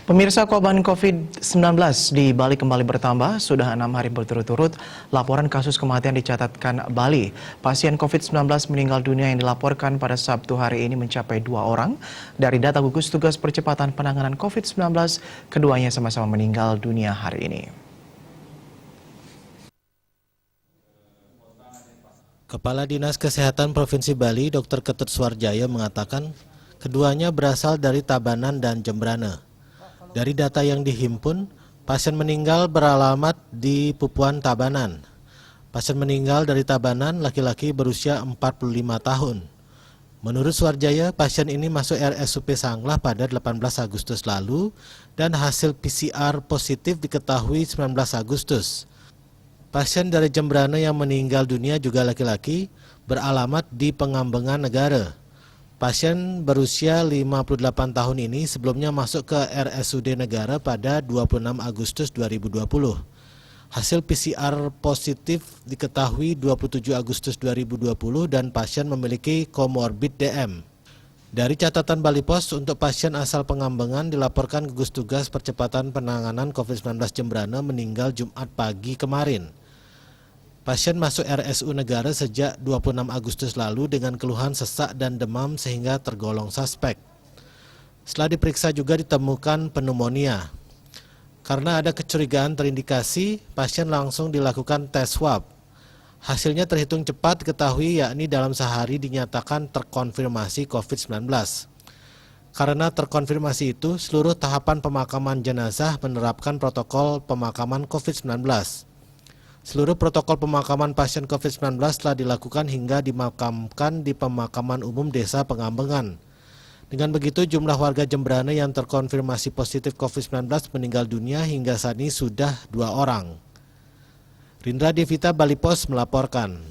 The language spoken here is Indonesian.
Pemirsa, korban COVID-19 di Bali kembali bertambah. Sudah 6 hari berturut-turut laporan kasus kematian dicatatkan Bali. Pasien COVID-19 meninggal dunia yang dilaporkan pada Sabtu hari ini mencapai 2 orang. Dari data gugus tugas percepatan penanganan COVID-19, keduanya sama-sama meninggal dunia hari ini. Kepala Dinas Kesehatan Provinsi Bali, Dr. Ketut Suarjaya mengatakan keduanya berasal dari Tabanan dan Jembrana. Dari data yang dihimpun, pasien meninggal beralamat di Pupuan Tabanan. Pasien meninggal dari Tabanan laki-laki berusia 45 tahun. Menurut Suarjaya, pasien ini masuk RSUP Sanglah pada 18 Agustus lalu dan hasil PCR positif diketahui 19 Agustus. Pasien dari Jembrana yang meninggal dunia juga laki-laki beralamat di Pengambengan Negara. Pasien berusia 58 tahun ini sebelumnya masuk ke RSUD Negara pada 26 Agustus 2020. Hasil PCR positif diketahui 27 Agustus 2020 dan pasien memiliki komorbid DM. Dari catatan Bali Pos, untuk pasien asal Pengambengan dilaporkan gugus tugas percepatan penanganan COVID-19 Jembrana meninggal Jumat pagi kemarin. Pasien masuk RSU Negara sejak 26 Agustus lalu dengan keluhan sesak dan demam sehingga tergolong suspek. Setelah diperiksa juga ditemukan pneumonia. Karena ada kecurigaan terindikasi, pasien langsung dilakukan tes swab. Hasilnya terhitung cepat diketahui, yakni dalam sehari dinyatakan terkonfirmasi COVID-19. Karena terkonfirmasi itu, seluruh tahapan pemakaman jenazah menerapkan protokol pemakaman COVID-19. Seluruh protokol pemakaman pasien COVID-19 telah dilakukan hingga dimakamkan di pemakaman umum Desa Pengambengan. Dengan begitu, jumlah warga Jembrana yang terkonfirmasi positif COVID-19 meninggal dunia hingga saat ini sudah 2 orang. Rindra Devita, Bali Pos melaporkan.